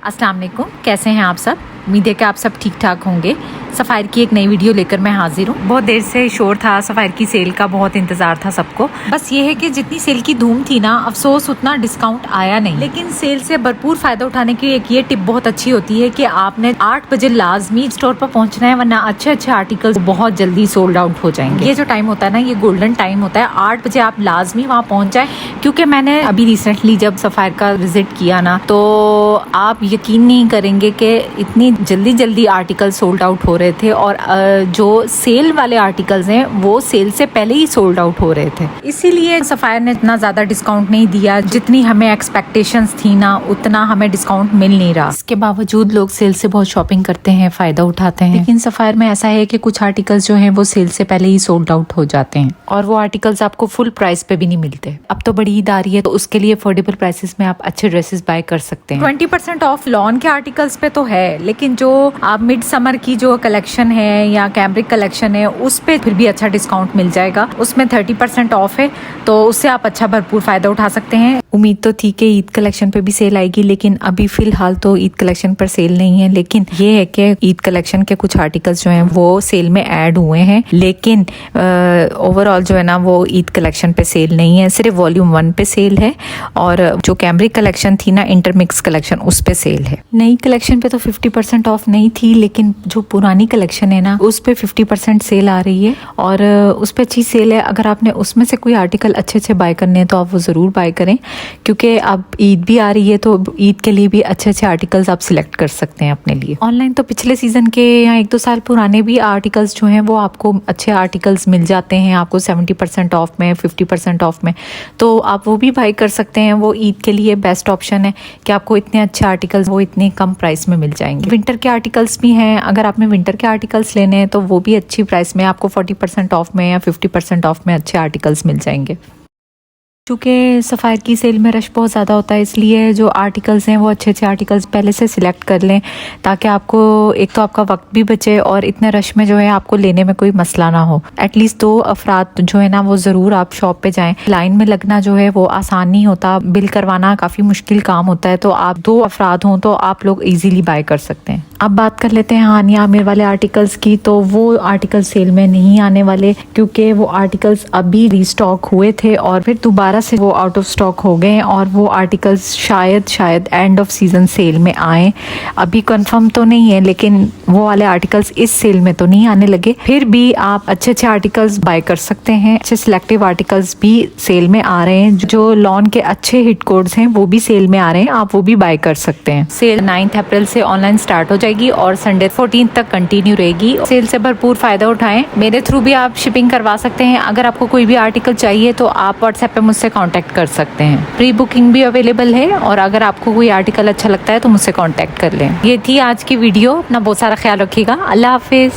अस्सलाम वालेकुम, कैसे हैं आप सब। उम्मीद है कि आप सब ठीक ठाक होंगे। सफ़ायर की एक नई वीडियो लेकर मैं हाजिर हूँ। बहुत देर से शोर था, सफ़ायर की सेल का बहुत इंतज़ार था सबको। बस ये है कि जितनी सेल की धूम थी ना, अफसोस उतना डिस्काउंट आया नहीं। लेकिन सेल से भरपूर फ़ायदा उठाने की एक ये टिप बहुत अच्छी होती है कि आपने 8 बजे लाजमी स्टोर पर पहुँचना है, वरना अच्छे अच्छे आर्टिकल्स बहुत जल्दी सोल्ड आउट हो जाएंगे। ये जो टाइम होता है ना, ये गोल्डन टाइम होता है। 8 बजे आप लाजमी वहाँ पहुँच जाए, क्योंकि मैंने अभी रिसेंटली जब सफ़ायर का विजिट किया ना, तो आप यकीन नहीं करेंगे कि इतनी जल्दी आर्टिकल सोल्ड आउट हो रहे थे, और जो सेल वाले आर्टिकल्स हैं वो सेल से पहले ही सोल्ड आउट हो रहे थे। इसीलिए सफ़ायर ने इतना ज़्यादा डिस्काउंट नहीं दिया, जितनी हमें एक्सपेक्टेशंस थी ना उतना हमें डिस्काउंट मिल नहीं रहा। इसके बावजूद लोग सेल से बहुत शॉपिंग करते हैं, फ़ायदा उठाते हैं। लेकिन सफ़ायर में ऐसा है कि कुछ आर्टिकल्स जो हैं वो सेल से पहले ही सोल्ड आउट हो जाते हैं, और वो आर्टिकल्स आपको फुल प्राइस पे भी नहीं मिलते। अब तो बड़ी ईद आ रही है, तो उसके लिए अफोर्डेबल प्राइसेस में आप अच्छे ड्रेसेस बाय कर सकते हैं। 20% ऑफ लॉन के आर्टिकल्स पे तो है, लेकिन जो आप मिड समर की जो कलेक्शन है या कैमरिक कलेक्शन है उस पे फिर भी अच्छा डिस्काउंट मिल जाएगा। उसमें 30% ऑफ है, तो उससे आप अच्छा भरपूर फायदा उठा सकते हैं। उम्मीद तो थी कि ईद कलेक्शन पे भी सेल आएगी, लेकिन अभी फिलहाल तो ईद कलेक्शन पर सेल नहीं है। लेकिन ये है कि ईद कलेक्शन के कुछ आर्टिकल्स जो हैं वो सेल में ऐड हुए हैं, लेकिन ओवरऑल जो है ना वो ईद कलेक्शन पे सेल नहीं है, सिर्फ वॉल्यूम 1 पे सेल है। और जो कैमरिक कलेक्शन थी ना, इंटरमिक्स कलेक्शन, उस पे सेल है। नई कलेक्शन पे तो 50% ऑफ नहीं थी, लेकिन जो पुरानी कलेक्शन है ना उस पे 50% सेल आ रही है, और उस पे अच्छी सेल है। अगर आपने उसमें से कोई आर्टिकल अच्छे बाय करने हैं तो आप वो ज़रूर बाय करें, क्योंकि अब ईद भी आ रही है, तो ईद के लिए भी अच्छे आर्टिकल्स आप सिलेक्ट कर सकते हैं अपने लिए। ऑनलाइन तो पिछले सीज़न के या 1-2 साल पुराने भी आर्टिकल्स जो हैं वो आपको अच्छे आर्टिकल्स मिल जाते हैं, आपको 70% ऑफ में, 50% ऑफ में, तो आप वो भी बाय कर सकते हैं। वो ईद के लिए बेस्ट ऑप्शन है कि आपको इतने अच्छे आर्टिकल्स वो इतने कम प्राइस में मिल जाएंगे। विंटर के आर्टिकल्स भी हैं, अगर आपने विंटर के आर्टिकल्स लेने हैं तो वो भी अच्छी प्राइस में आपको 40% ऑफ में या 50% ऑफ में अच्छे आर्टिकल्स मिल जाएंगे। चूँकि सफ़ायर की सेल में रश बहुत ज़्यादा होता है, इसलिए जो आर्टिकल्स हैं वो अच्छे आर्टिकल्स पहले से सिलेक्ट कर लें, ताकि आपको एक तो आपका वक्त भी बचे और इतने रश में जो है आपको लेने में कोई मसला ना हो। एटलीस्ट 2 अफराद जो है ना वो ज़रूर आप शॉप पे जाएं। लाइन में लगना जो है वो आसान नहीं होता, बिल करवाना काफ़ी मुश्किल काम होता है, तो आप 2 अफराद हों तो आप लोग ईजीली बाय कर सकते हैं। अब बात कर लेते हैं हानिया आमिर वाले आर्टिकल्स की। तो वो आर्टिकल सेल में नहीं आने वाले, क्योंकि वो आर्टिकल्स अभी रीस्टॉक हुए थे और फिर दोबारा से वो आउट ऑफ स्टॉक हो गए, और वो आर्टिकल्स शायद एंड ऑफ सीजन सेल में आए। अभी कंफर्म तो नहीं है, लेकिन वो वाले आर्टिकल्स इस सेल में तो नहीं आने लगे। फिर भी आप अच्छे अच्छे बाय कर सकते हैं। अच्छे सिलेक्टिव आर्टिकल्स भी सेल में आ रहे हैं। जो लॉन के अच्छे हिट कोड्स हैं वो भी सेल में आ रहे हैं, आप वो भी बाय कर सकते हैं। सेल 9 अप्रैल से ऑनलाइन स्टार्ट हो जाएगी और संडे 14 तक कंटिन्यू रहेगी। सेल से भरपूर फायदा उठाएं। मेरे थ्रू भी आप शिपिंग करवा सकते हैं। अगर आपको कोई भी आर्टिकल चाहिए तो आप व्हाट्सएप पे मुझसे कांटेक्ट कर सकते हैं। प्री बुकिंग भी अवेलेबल है, और अगर आपको कोई आर्टिकल अच्छा लगता है तो मुझसे कांटेक्ट कर लें। ये थी आज की वीडियो। अपना बहुत सारा ख्याल रखिएगा। अल्लाह हाफिज।